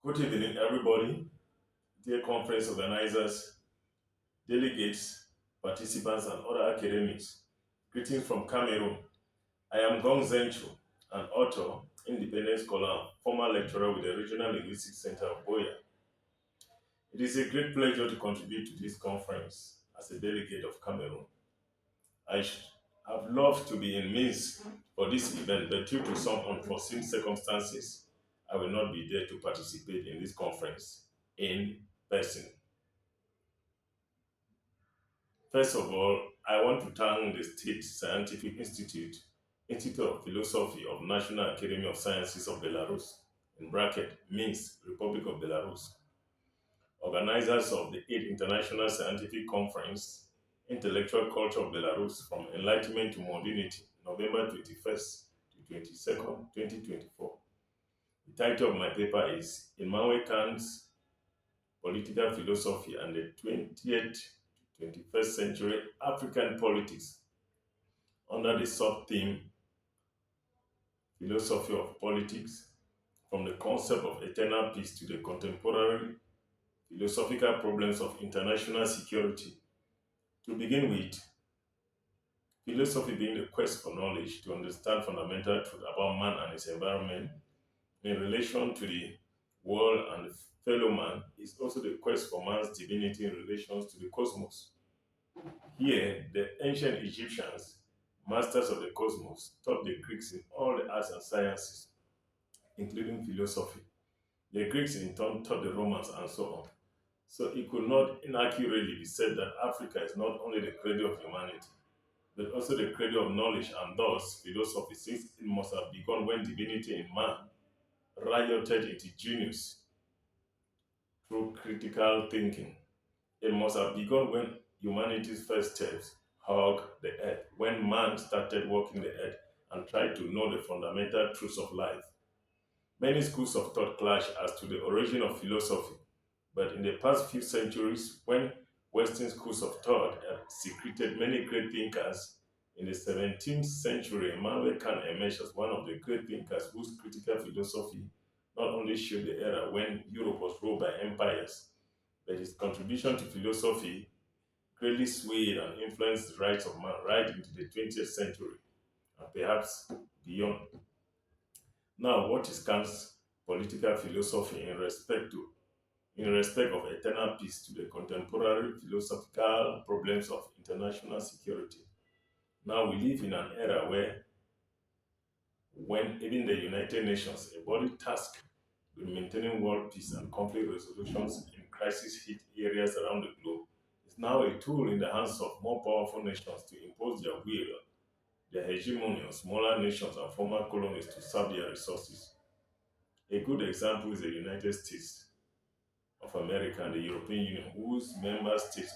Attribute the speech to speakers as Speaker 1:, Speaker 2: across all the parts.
Speaker 1: Good evening, everybody, dear conference organizers, delegates, participants, and other academics. Greetings from Cameroon. I am Ngong Dzenchuo, an author, independent scholar, and former lecturer with the Regional Linguistics Center of Buëa. It is a great pleasure to contribute to this conference as a delegate of Cameroon. I have loved to be in Minsk for this event, but due to some unforeseen circumstances, I will not be there to participate in this conference in person. First of all, I want to thank the State Scientific Institute, Institute of Philosophy of National Academy of Sciences of Belarus, in bracket, Minsk, Republic of Belarus, organizers of the 8th International Scientific Conference, Intellectual Culture of Belarus from Enlightenment to Modernity, November 21st to 22nd, 2024. The title of my paper is Immanuel Kant's Political Philosophy and the 20th to 21st Century African Politics, under the sub-theme Philosophy of Politics, from the concept of eternal peace to the contemporary philosophical problems of international security. To begin with, philosophy being the quest for knowledge to understand fundamental truth about man and his environment in relation to the world and the fellow man is also the quest for man's divinity in relations to the cosmos. Here, the ancient Egyptians, masters of the cosmos, taught the Greeks in all the arts and sciences, including philosophy. The Greeks in turn taught the Romans and so on. So it could not inaccurately be said that Africa is not only the cradle of humanity, but also the cradle of knowledge and thus philosophy, since it must have begun when divinity in man rioted into genius through critical thinking. It must have begun when humanity's first steps hugged the earth, when man started walking the earth and tried to know the fundamental truths of life. Many schools of thought clash as to the origin of philosophy, but in the past few centuries, when Western schools of thought have secreted many great thinkers, in the 17th century, Immanuel Kant emerged as one of the great thinkers whose critical philosophy not only showed the era when Europe was ruled by empires, but his contribution to philosophy greatly swayed and influenced the rights of man right into the 20th century and perhaps beyond. Now, what is Kant's political philosophy in respect of eternal peace to the contemporary philosophical problems of international security? Now we live in an era when even the United Nations, a body tasked with maintaining world peace and conflict resolutions in crisis-hit areas around the globe, is now a tool in the hands of more powerful nations to impose their will, their hegemony on smaller nations and former colonies to serve their resources. A good example is the United States of America and the European Union, whose member states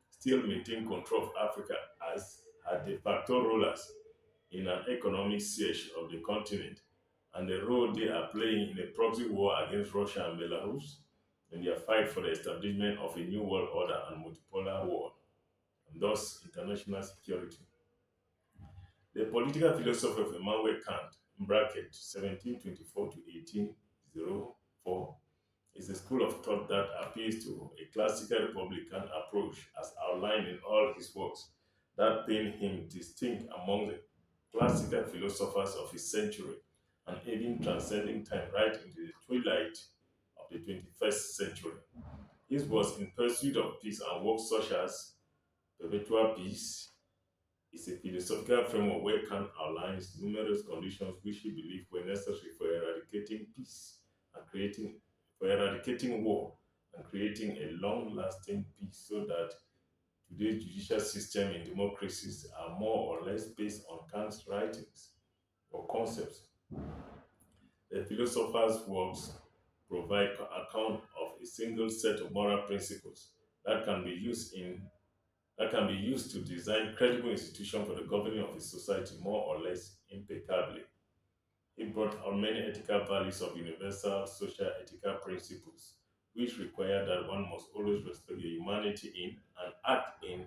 Speaker 1: still maintain control of Africa as de facto rulers in an economic siege of the continent, and the role they are playing in a proxy war against Russia and Belarus in their fight for the establishment of a new world order and multipolar world, and thus international security. The political philosophy of Immanuel Kant, in bracket 1724 to 1804, is a school of thought that appeals to a classical Republican approach as outlined in all his works that made him distinct among the classical philosophers of his century and even transcending time right into the twilight of the 21st century. His was in pursuit of peace and works such as Perpetual Peace is a philosophical framework where Kant outlines numerous conditions which he believed were necessary for eradicating peace and creating for eradicating war and creating a long-lasting peace so that today's judicial system in democracies are more or less based on Kant's writings or concepts. The philosopher's works provide account of a single set of moral principles that can be used to design credible institutions for the governing of a society more or less impeccably. It brought out many ethical values of universal social ethical principles, which require that one must always respect the humanity in and act in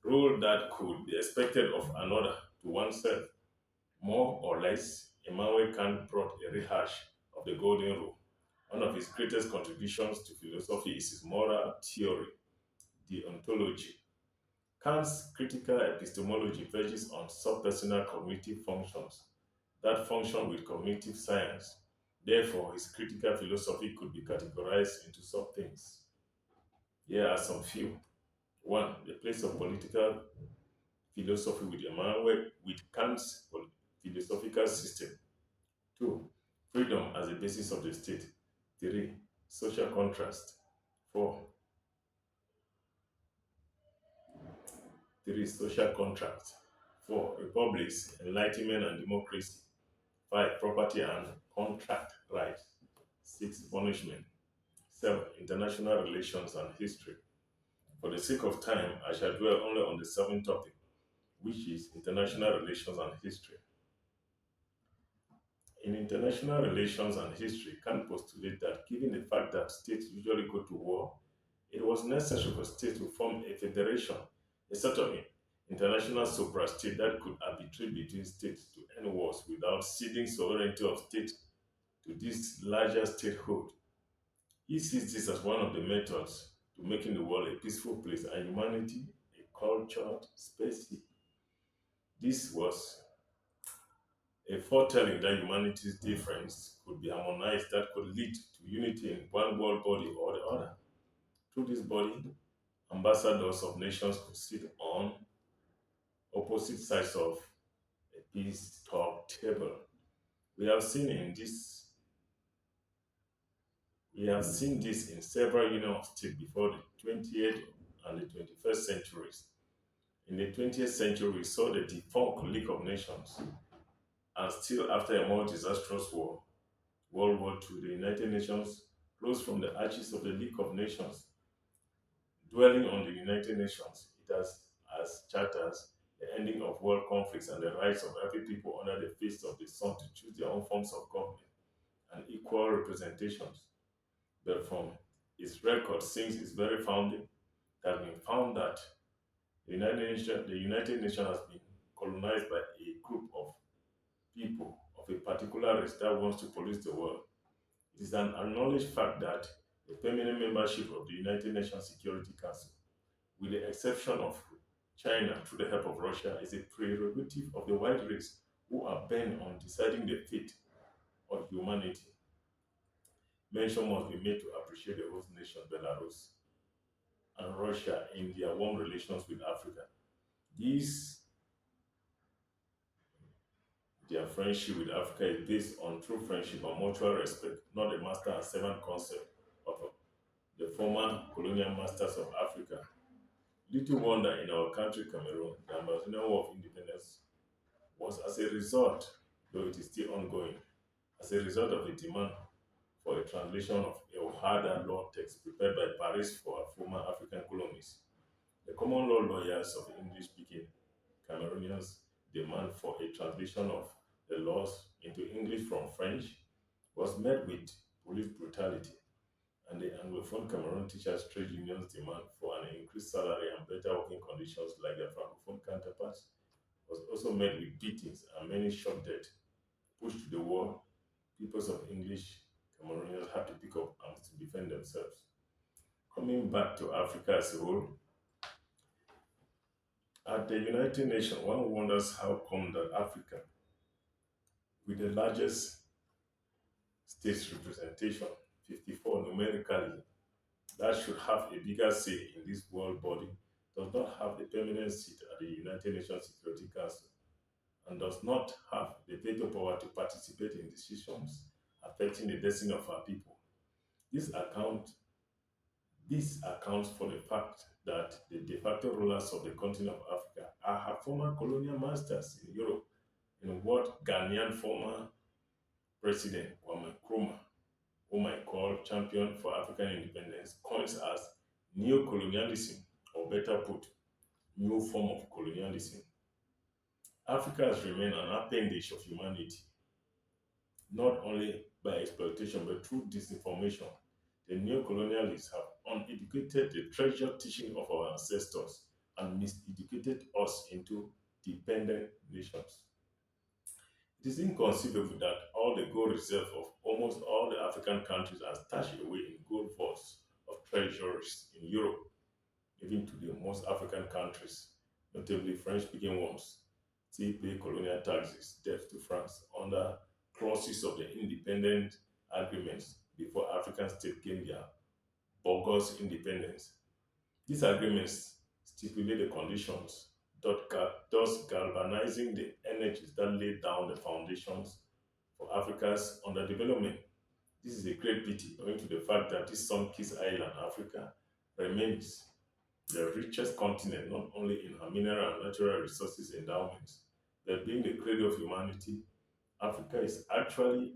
Speaker 1: role that could be expected of another to oneself. More or less, Immanuel Kant brought a rehash of the Golden Rule, One of his greatest contributions to philosophy is his moral theory, the ontology. Kant's critical epistemology verges on subpersonal cognitive functions that function with cognitive science. Therefore, his critical philosophy could be categorized into sub-things. Here are some few. One, the place of political philosophy with Emmanuel with Kant's philosophical system. Two, freedom as a basis of the state. Three, social contrast. Four, social contract. Four, republics, enlightenment and democracy. Five, property and contract rights. Six, punishment. Seven, international relations and history. For the sake of time, I shall dwell only on the seventh topic, which is international relations and history. In international relations and history, Kant postulated that given the fact that states usually go to war, it was necessary for states to form a federation, a sort of international suprastate that could arbitrate between states to end wars without ceding sovereignty of state to this larger statehood. He sees this as one of the methods to making the world a peaceful place and humanity a cultured species. This was a foretelling that humanity's difference could be harmonized that could lead to unity in one world body or the other. Through this body, ambassadors of nations could sit on opposite sides of a peace talk table. We have seen in this We have seen this in several unions of states before the 20th and the 21st centuries. In the 20th century, we saw the defunct League of Nations, and still after a more disastrous war, World War II, the United Nations rose from the ashes of the League of Nations. Dwelling on the United Nations, it has as charters the ending of world conflicts and the rights of every people under the face of the sun to choose their own forms of government and equal representations. But from its record since its very founding, it has been found that the United Nations has been colonized by a group of people of a particular race that wants to police the world. It is an acknowledged fact that the permanent membership of the United Nations Security Council, with the exception of China through the help of Russia, is a prerogative of the white race who are bent on deciding the fate of humanity. Mention must be made to appreciate the host nation Belarus and Russia in their warm relations with Africa. These Their friendship with Africa is based on true friendship and mutual respect, not the master and servant concept of the former colonial masters of Africa. Little wonder in our country, Cameroon, the Amazonian War of Independence was as a result, though it is still ongoing, as a result of the demand for a translation of a harder law text prepared by Paris for our former African colonies. The common law lawyers of English-speaking Cameroonians demand for a translation of the laws into English from French was met with police brutality, and the Anglophone Cameroon teachers' trade unions' demand for an increased salary and better working conditions like their Francophone counterparts was also met with beatings and many shot dead. Pushed to the wall, peoples of English Cameroonians had to pick up arms to defend themselves. Coming back to Africa as a whole, at the United Nations, one wonders how come that Africa, with the largest states representation, 54 numerically, that should have a bigger say in this world body, does not have the permanent seat at the United Nations Security Council and does not have the veto power to participate in decisions affecting the destiny of our people. This account This accounts for the fact that the de facto rulers of the continent of Africa are her former colonial masters in Europe, in what Ghanaian former President Kwame Nkrumah, whom I call champion for African independence, coins as neo-colonialism, or better put, new form of colonialism. Africa has remained an appendage of humanity, not only by exploitation but through disinformation. The neo-colonialists have uneducated the treasured teaching of our ancestors and miseducated us into dependent nations. It is inconceivable that all the gold reserves of almost all the African countries are stashed away in gold vaults of treasuries in Europe. Even today, most African countries, notably French-speaking ones, still pay colonial taxes, debt to France under clauses of the independent agreements before African states gained their bogus independence. These agreements stipulate the conditions, thus galvanizing the energies that laid down the foundations for Africa's underdevelopment. This is a great pity, owing to the fact that this sun-kissed island, Africa, remains the richest continent not only in her mineral and natural resources endowments, but being the cradle of humanity, Africa actually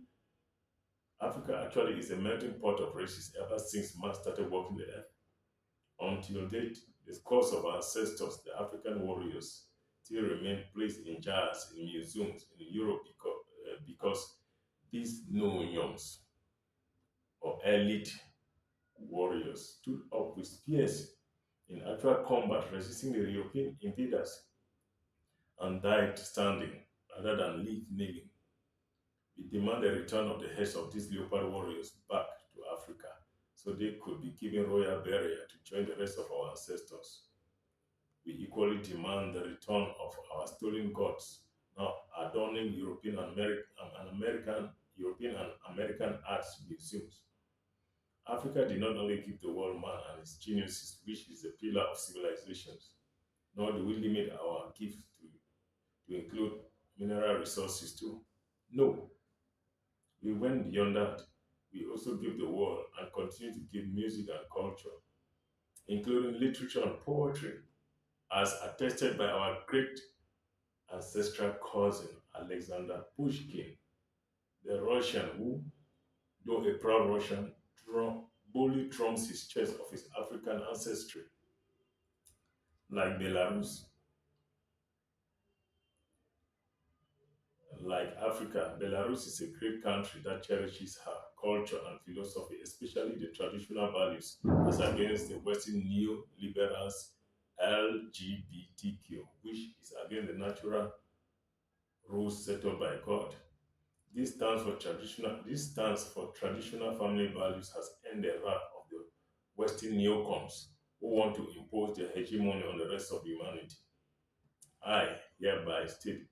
Speaker 1: is a melting pot of races ever since man started walking the earth. Until date, the skulls of our ancestors, the African warriors, still remain placed in jars in museums in Europe because these noyons or elite warriors stood up with spears in actual combat resisting the European invaders and died standing rather than live kneeling. We demand the return of the heads of these leopard warriors back to Africa so they could be given royal burial to join the rest of our ancestors. We equally demand the return of our stolen gods, now adorning European and American arts museums. Africa did not only give the world man and his geniuses, which is the pillar of civilizations, nor do we limit our gifts to include mineral resources too. No, we went beyond that. We also give the world and continue to give music and culture, including literature and poetry, as attested by our great ancestral cousin Alexander Pushkin, the Russian who, though a proud Russian, boldly trumps his chest of his African ancestry. Like Belarus, like Africa, Belarus is a great country that cherishes her culture and philosophy, especially the traditional values, as against the Western neoliberals LGBTQ, which is against the natural rules set up by God. This stands for traditional family values has earned the wrath of the Western neocons who want to impose their hegemony on the rest of humanity. I hereby state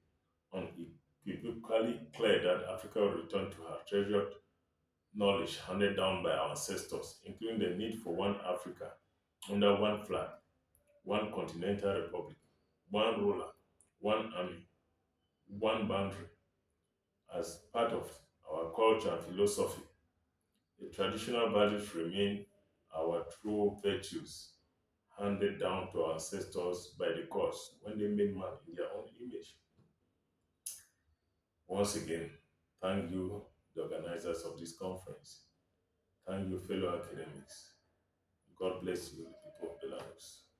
Speaker 1: unequivocally clear that Africa will return to her treasured knowledge handed down by our ancestors, including the need for one Africa under one flag, one continental republic, one ruler, one army, one boundary. As part of our culture and philosophy, the traditional values remain our true virtues handed down to our ancestors by the gods when they made man in their own image. Once again, thank you, the organizers of this conference. Thank you, fellow academics. God bless you, the people of Belarus.